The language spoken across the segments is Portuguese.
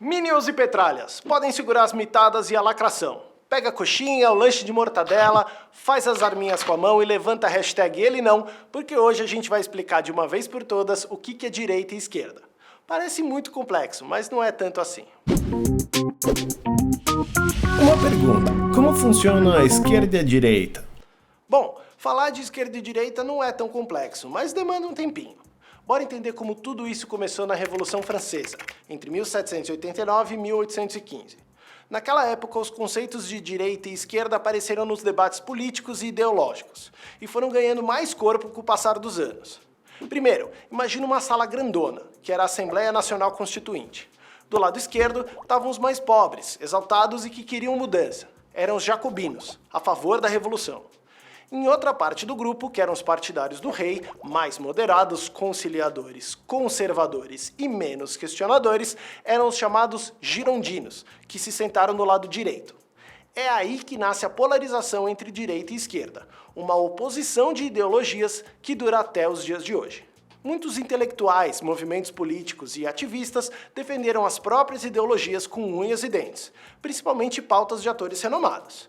Minions e petralhas podem segurar as mitadas e a lacração. Pega a coxinha, o lanche de mortadela, faz as arminhas com a mão e levanta a hashtag ele não, porque hoje a gente vai explicar de uma vez por todas o que é direita e esquerda. Parece muito complexo, mas não é tanto assim. Uma pergunta, como funciona a esquerda e a direita? Bom, falar de esquerda e direita não é tão complexo, mas demanda um tempinho. Bora entender como tudo isso começou na Revolução Francesa, entre 1789 e 1815. Naquela época, os conceitos de direita e esquerda apareceram nos debates políticos e ideológicos, e foram ganhando mais corpo com o passar dos anos. Primeiro, imagina uma sala grandona, que era a Assembleia Nacional Constituinte. Do lado esquerdo estavam os mais pobres, exaltados e que queriam mudança. Eram os jacobinos, a favor da Revolução. Em outra parte do grupo, que eram os partidários do rei, mais moderados, conciliadores, conservadores e menos questionadores, eram os chamados girondinos, que se sentaram do lado direito. É aí que nasce a polarização entre direita e esquerda, uma oposição de ideologias que dura até os dias de hoje. Muitos intelectuais, movimentos políticos e ativistas defenderam as próprias ideologias com unhas e dentes, principalmente pautas de atores renomados.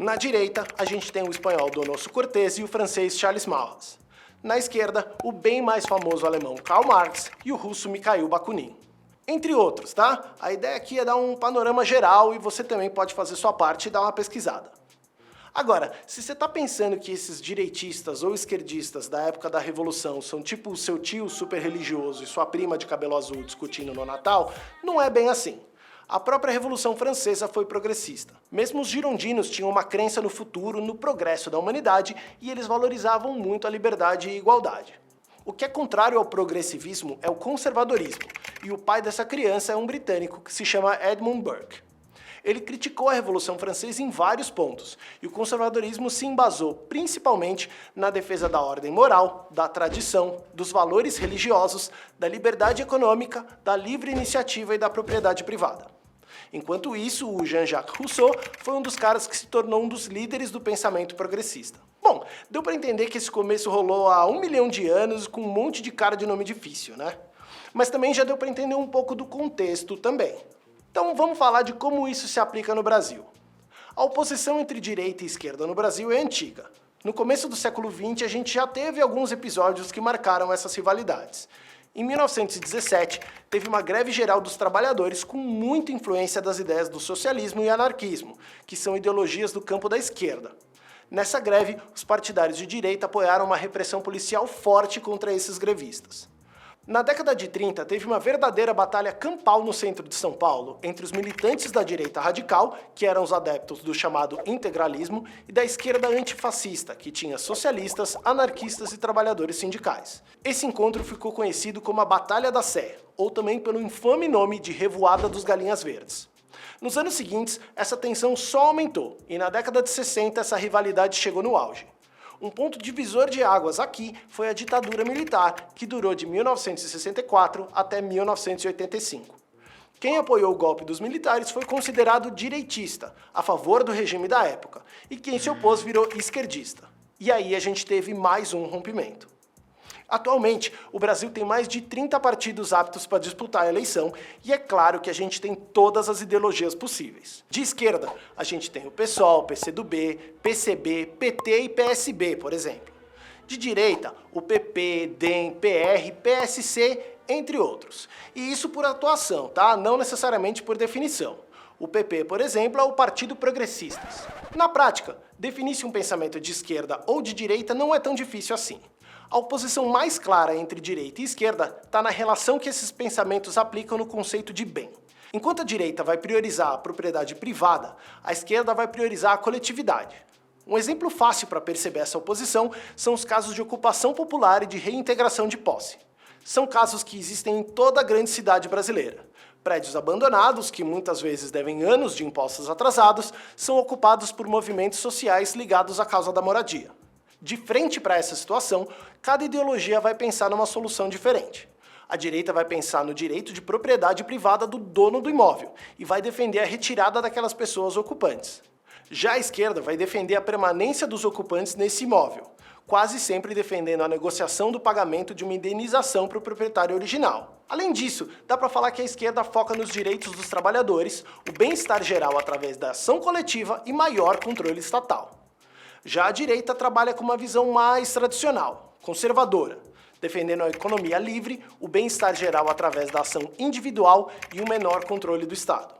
Na direita, a gente tem o espanhol Donoso Cortés e o francês Charles Maurras. Na esquerda, o bem mais famoso alemão Karl Marx e o russo Mikhail Bakunin. Entre outros, tá? A ideia aqui é dar um panorama geral e você também pode fazer sua parte e dar uma pesquisada. Agora, se você está pensando que esses direitistas ou esquerdistas da época da Revolução são tipo o seu tio super religioso e sua prima de cabelo azul discutindo no Natal, não é bem assim. A própria Revolução Francesa foi progressista. Mesmo os girondinos tinham uma crença no futuro, no progresso da humanidade, e eles valorizavam muito a liberdade e igualdade. O que é contrário ao progressivismo é o conservadorismo, e o pai dessa criança é um britânico que se chama Edmund Burke. Ele criticou a Revolução Francesa em vários pontos, e o conservadorismo se embasou principalmente na defesa da ordem moral, da tradição, dos valores religiosos, da liberdade econômica, da livre iniciativa e da propriedade privada. Enquanto isso, o Jean-Jacques Rousseau foi um dos caras que se tornou um dos líderes do pensamento progressista. Bom, deu para entender que esse começo rolou há 1 milhão de anos com um monte de cara de nome difícil, né? Mas também já deu para entender um pouco do contexto também. Então vamos falar de como isso se aplica no Brasil. A oposição entre direita e esquerda no Brasil é antiga. No começo do século XX, a gente já teve alguns episódios que marcaram essas rivalidades. Em 1917, teve uma greve geral dos trabalhadores com muita influência das ideias do socialismo e anarquismo, que são ideologias do campo da esquerda. Nessa greve, os partidários de direita apoiaram uma repressão policial forte contra esses grevistas. Na década de 30, teve uma verdadeira batalha campal no centro de São Paulo entre os militantes da direita radical, que eram os adeptos do chamado integralismo, e da esquerda antifascista, que tinha socialistas, anarquistas e trabalhadores sindicais. Esse encontro ficou conhecido como a Batalha da Sé, ou também pelo infame nome de Revoada dos Galinhas Verdes. Nos anos seguintes, essa tensão só aumentou, e na década de 60 essa rivalidade chegou no auge. Um ponto divisor de águas aqui foi a ditadura militar, que durou de 1964 até 1985. Quem apoiou o golpe dos militares foi considerado direitista, a favor do regime da época, e quem se opôs virou esquerdista. E aí a gente teve mais um rompimento. Atualmente, o Brasil tem mais de 30 partidos aptos para disputar a eleição e é claro que a gente tem todas as ideologias possíveis. De esquerda, a gente tem o PSOL, PCdoB, PCB, PT e PSB, por exemplo. De direita, o PP, DEM, PR, PSC, entre outros. E isso por atuação, tá? Não necessariamente por definição. O PP, por exemplo, é o Partido Progressistas. Na prática, definir-se um pensamento de esquerda ou de direita não é tão difícil assim. A oposição mais clara entre direita e esquerda está na relação que esses pensamentos aplicam no conceito de bem. Enquanto a direita vai priorizar a propriedade privada, a esquerda vai priorizar a coletividade. Um exemplo fácil para perceber essa oposição são os casos de ocupação popular e de reintegração de posse. São casos que existem em toda a grande cidade brasileira. Prédios abandonados, que muitas vezes devem anos de impostos atrasados, são ocupados por movimentos sociais ligados à causa da moradia. De frente para essa situação, cada ideologia vai pensar numa solução diferente. A direita vai pensar no direito de propriedade privada do dono do imóvel e vai defender a retirada daquelas pessoas ocupantes. Já a esquerda vai defender a permanência dos ocupantes nesse imóvel, quase sempre defendendo a negociação do pagamento de uma indenização para o proprietário original. Além disso, dá para falar que a esquerda foca nos direitos dos trabalhadores, o bem-estar geral através da ação coletiva e maior controle estatal. Já a direita trabalha com uma visão mais tradicional, conservadora, defendendo a economia livre, o bem-estar geral através da ação individual e um menor controle do Estado.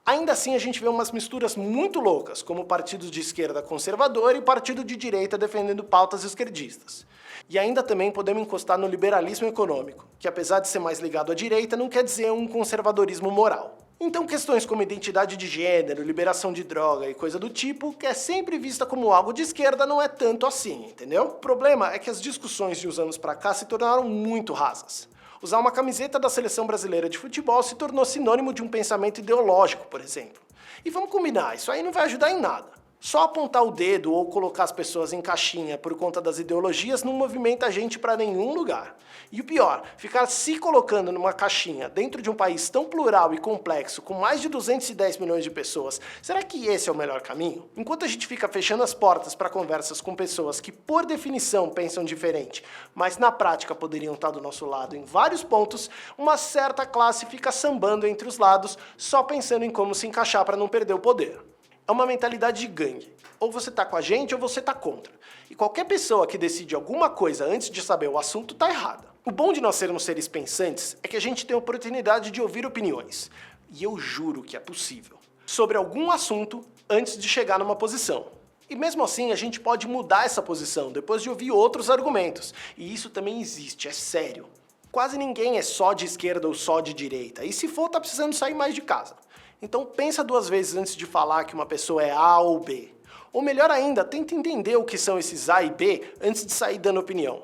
Ainda assim, a gente vê umas misturas muito loucas, como partidos de esquerda conservadora e partido de direita defendendo pautas esquerdistas. E ainda também podemos encostar no liberalismo econômico, que apesar de ser mais ligado à direita, não quer dizer um conservadorismo moral. Então questões como identidade de gênero, liberação de droga e coisa do tipo, que é sempre vista como algo de esquerda, não é tanto assim, entendeu? O problema é que as discussões de uns anos pra cá se tornaram muito rasas. Usar uma camiseta da seleção brasileira de futebol se tornou sinônimo de um pensamento ideológico, por exemplo. E vamos combinar, isso aí não vai ajudar em nada. Só apontar o dedo ou colocar as pessoas em caixinha por conta das ideologias não movimenta a gente para nenhum lugar. E o pior, ficar se colocando numa caixinha dentro de um país tão plural e complexo, com mais de 210 milhões de pessoas, será que esse é o melhor caminho? Enquanto a gente fica fechando as portas para conversas com pessoas que, por definição, pensam diferente, mas na prática poderiam estar do nosso lado em vários pontos, uma certa classe fica sambando entre os lados, só pensando em como se encaixar para não perder o poder. É uma mentalidade de gangue. Ou você tá com a gente ou você tá contra. E qualquer pessoa que decide alguma coisa antes de saber o assunto tá errada. O bom de nós sermos seres pensantes é que a gente tem a oportunidade de ouvir opiniões. E eu juro que é possível. Sobre algum assunto antes de chegar numa posição. E mesmo assim a gente pode mudar essa posição depois de ouvir outros argumentos. E isso também existe, é sério. Quase ninguém é só de esquerda ou só de direita. E se for, tá precisando sair mais de casa. Então pensa duas vezes antes de falar que uma pessoa é A ou B. Ou melhor ainda, tenta entender o que são esses A e B antes de sair dando opinião.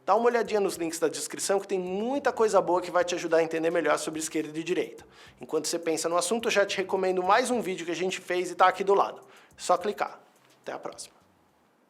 Dá uma olhadinha nos links da descrição que tem muita coisa boa que vai te ajudar a entender melhor sobre esquerda e direita. Enquanto você pensa no assunto, eu já te recomendo mais um vídeo que a gente fez e tá aqui do lado. É só clicar. Até a próxima.